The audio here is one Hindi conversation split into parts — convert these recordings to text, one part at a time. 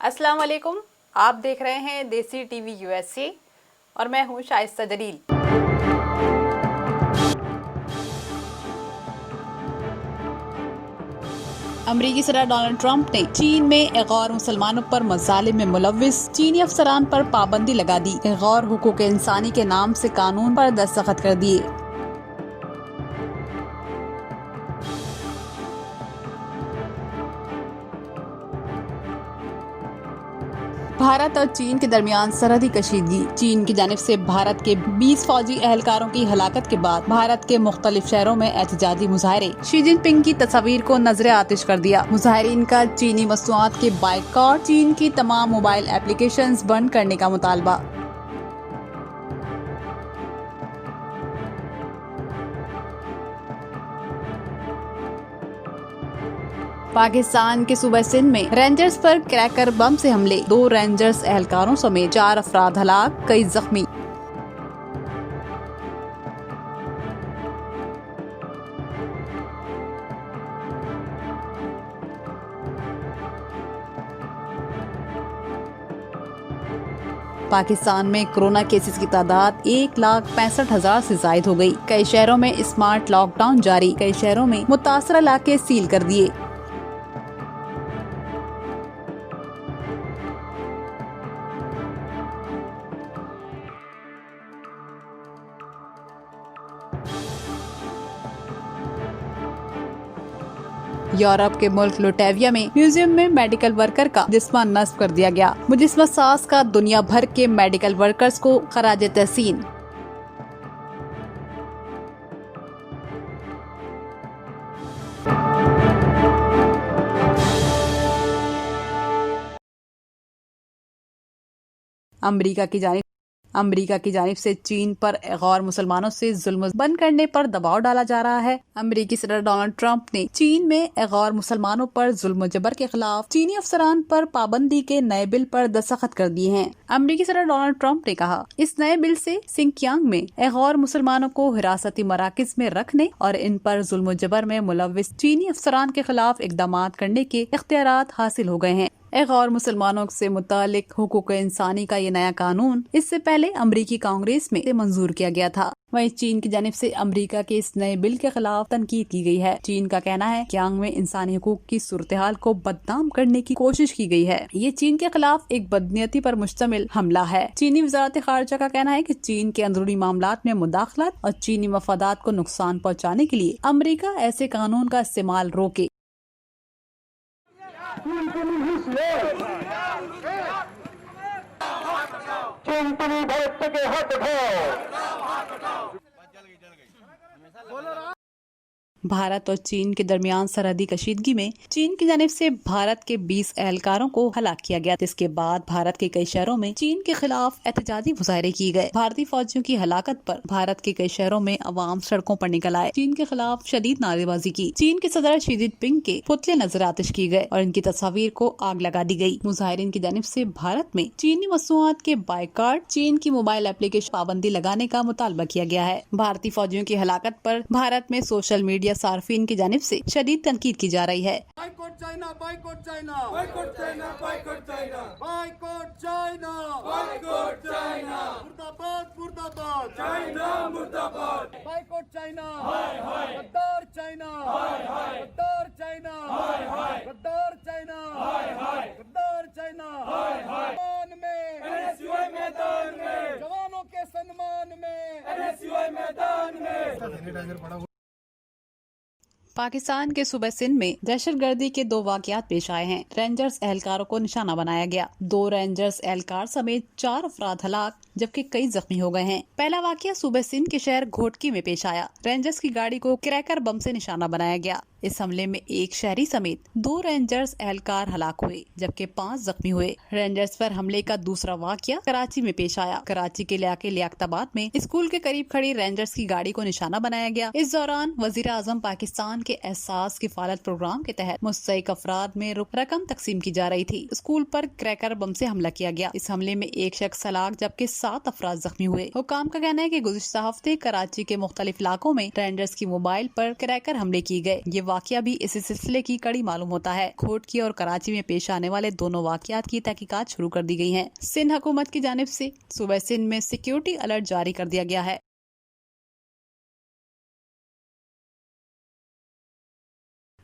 अस्सलाम वालेकुम। आप देख रहे हैं देसी टीवी यूएसए और मैं हूं शाइस्ता जलील। अमरीकी सदर डोनाल्ड ट्रंप ने चीन में गैर मुसलमानों पर मजालिम में मुलव्विस चीनी अफसरान पर पाबंदी लगा दी। गैर हुकूक इंसानी के नाम से कानून पर दस्तखत कर दिए। भारत और चीन के दरमियान सरहदी कशीदगी। चीन की जानिब से भारत के 20 फौजी एहलकारों की हलाकत के बाद भारत के मुख्तलिफ शहरों में एहतजाजी मुजाहरे। शी जिनपिंग की तस्वीर को नजरे आतिश कर दिया। मुजाहरीन का चीनी मसनूआत के बाइकआउट, चीन की तमाम मोबाइल एप्लीकेशंस बंद करने का मुतालबा। पाकिस्तान के सूबे सिंध में रेंजर्स पर क्रैकर बम से हमले। 2 रेंजर्स एहलकारों समेत 4 अफराद हलाक, कई जख्मी। पाकिस्तान में कोरोना केसेस की तादाद 1,65,000 से जायद हो गई। कई शहरों में स्मार्ट लॉकडाउन जारी। कई शहरों में मुतासरा इलाके सील कर दिए। यूरोप के मुल्क लुटेविया में म्यूजियम में मेडिकल वर्कर का जिस्म नस्ब कर दिया गया। मुजस्मा साज का दुनिया भर के मेडिकल वर्कर्स को खराज तहसीन। अमरीका की जानिब से चीन पर गैर मुसलमानों से जुल्म बंद करने पर दबाव डाला जा रहा है। अमरीकी सदर डोनाल्ड ट्रंप ने चीन में गैर मुसलमानों पर जुल्म जबर के खिलाफ चीनी अफसरान पर पाबंदी के नए बिल पर दस्तखत कर दिए हैं। अमरीकी सदर डोनाल्ड ट्रंप ने कहा, इस नए बिल से सिंकियांग में गैर मुसलमानों को हिरासती मराकज में रखने और इन पर जुल्म जबर में मुलव्विस चीनी अफसरान के खिलाफ इकदाम करने के इख्तियारात हासिल हो गए हैं। गैर मुसलमानों से मुतालिक हुकूक इंसानी का ये नया कानून इससे पहले अमरीकी कांग्रेस में मंजूर किया गया था। वहीं चीन की जानिब से अमरीका के इस नए बिल के खिलाफ तनकीद की गई है। चीन का कहना है कि यांग में इंसानी हुकूक की सूरत-ए-हाल को बदनाम करने की कोशिश की गई है। ये चीन के खिलाफ एक बदनीयती पर मुश्तमिल हमला है। चीनी वजारत खारजा का कहना है कि चीन के अंदरूनी मामलात में मुदाखलत और चीनी मफादात को नुकसान पहुँचाने के लिए अमरीका ऐसे कानून का इस्तेमाल रोके। भारत के हाथ उठाओ। भारत और चीन के दरमियान सरहदी कशीदगी में चीन की जानिब से भारत के 20 एहलकारों को हलाक किया गया। इसके बाद भारत के कई शहरों में चीन के खिलाफ एहतजाजी मुजाहरे किए गए। भारतीय फौजियों की हलाकत पर भारत के कई शहरों में अवाम सड़कों पर निकल आए। चीन के खिलाफ शदीद नारेबाजी की। चीन के सदर शी जिनपिंग के पुतले नजर आतिश किए गए और इनकी तस्वीर को आग लगा दी गई। मुजाहिरीन की जानिब से भारत में चीनी मसनूआत के बाइकआउट, चीन की मोबाइल एप्लीकेशन पाबंदी लगाने का मुतालबा किया गया है। भारतीय फौजियों की हलाकत पर भारत में सोशल मीडिया सार्फिन की जानिब से शदीद तनकीद की जा रही है। Boycott China, boycott China, boycott China, boycott China, boycott China, boycott China, मुर्दाबाद, मुर्दाबाद, चाइना मुर्दाबाद, बाइकआउट चाइना, हाय हाय, गद्दार चाइना, हाय हाय, गद्दार चाइना, हाय हाय, गद्दार चाइना, हाय हाय, गद्दार चाइना, हाय हाय, मैदान में एनएसयूआई, मैदान में जवानों के सम्मान में एनएसयूआई, मैदान में। पाकिस्तान के सूबे सिंध में दहशतगर्दी के 2 वाकयात पेश आए हैं। रेंजर्स एहलकारों को निशाना बनाया गया। 2 रेंजर्स एहलकार समेत 4 अफराद हलाक जबकि कई जख्मी हो गए हैं। पहला वाकया सूबे सिंध के शहर घोटकी में पेश आया। रेंजर्स की गाड़ी को क्रैकर बम से निशाना बनाया गया। इस हमले में एक शहरी समेत 2 रेंजर्स एहलकार हलाक हुए जबकि 5 जख्मी हुए। रेंजर्स पर हमले का दूसरा वाकया कराची में पेश आया। कराची के इलाके लियाकताबाद में स्कूल के करीब खड़ी रेंजर्स की गाड़ी को निशाना बनाया गया। इस दौरान वजीर आजम पाकिस्तान के एहसास किफालत प्रोग्राम के तहत मुस्तहिक अफराद में रकम तकसीम की जा रही थी। स्कूल पर क्रैकर बम से हमला किया गया। इस हमले में एक शख्स हलाक जबकि 7 अफराद जख्मी हुए। हुकाम का कहना है कि गुज़िश्ता हफ्ते कराची के मुख्तलिफ इलाकों में ट्रेंडर्स की मोबाइल पर क्रैकर हमले किए गए। ये वाकया भी इसी सिलसिले की कड़ी मालूम होता है। खोटकी और कराची में पेश आने वाले दोनों वाकयात की तहकीकात शुरू कर दी गई है। सिंध हुकूमत की जानिब से सूबे सिंध में सिक्योरिटी अलर्ट जारी कर दिया गया है।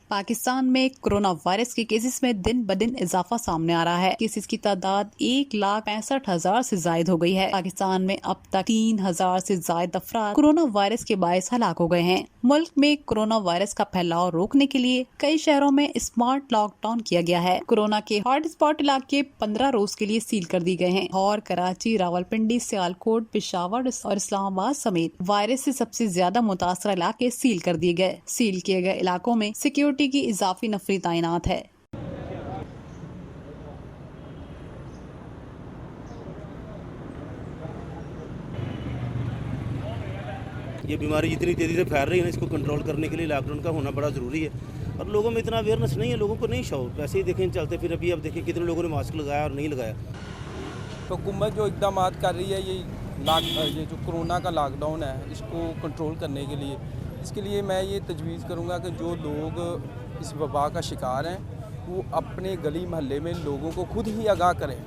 पाकिस्तान में कोरोना वायरस के केसेस में दिन ब दिन इजाफा सामने आ रहा है। केसेस की तादाद 1,65,000 से जायद हो गई है। पाकिस्तान में अब तक 3,000 से जायद अफराद कोरोना वायरस के बायस हलाक हो गए हैं। मुल्क में कोरोना वायरस का फैलाव रोकने के लिए कई शहरों में स्मार्ट लॉकडाउन किया गया है। कोरोना के हॉटस्पॉट इलाके 15 रोज के लिए सील कर दिए गए हैं और कराची, रावलपिंडी, सियालकोट, पेशावर और इस्लामाबाद समेत वायरस से सबसे ज्यादा मुतासर इलाके सील कर दिए गए। सील किए गए इलाकों में सिक्योरिटी की इजाफी नफरी तैनात है। ये बीमारी जितनी तेज़ी से फैल रही है ना, इसको कंट्रोल करने के लिए लॉकडाउन का होना बड़ा ज़रूरी है। और लोगों में इतना अवेयरनेस नहीं है, लोगों को नहीं शौक। वैसे ही देखें चलते फिर अभी अब देखें कितने लोगों ने मास्क लगाया और नहीं लगाया। तो हुकूमत जो इकदाम कर रही है ये जो कोरोना का लॉकडाउन है, इसको कंट्रोल करने के लिए, इसके लिए मैं ये तजवीज़ करूँगा कि जो लोग इस वबा का शिकार हैं वो अपने गली महल्ले में लोगों को खुद ही आगाह करें।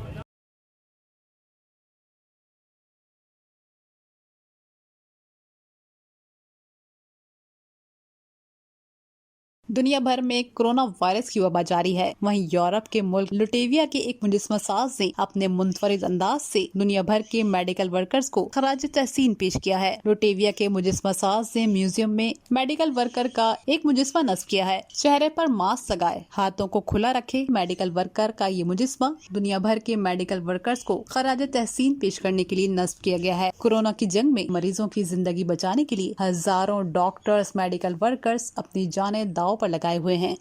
दुनिया भर में कोरोना वायरस की वबा जारी है। वहीं यूरोप के मुल्क लुटेविया के एक मुजस्मा साज ने अपने मुनफरिद अंदाज से दुनिया भर के मेडिकल वर्कर्स को खराज तहसीन पेश किया है। लुटेविया के मुजस्मा साज ने म्यूजियम में मेडिकल वर्कर का एक मुजस्मा नस्ब किया है। चेहरे पर मास्क लगाए, हाथों को खुला रखे मेडिकल वर्कर का ये मुजस्मा दुनिया भर के मेडिकल वर्कर्स को खराज तहसीन पेश करने के लिए नस्ब किया गया है। कोरोना की जंग में मरीजों की जिंदगी बचाने के लिए हजारों डॉक्टर्स, मेडिकल वर्कर्स अपनी जानें दांव पर लगाए हुए हैं।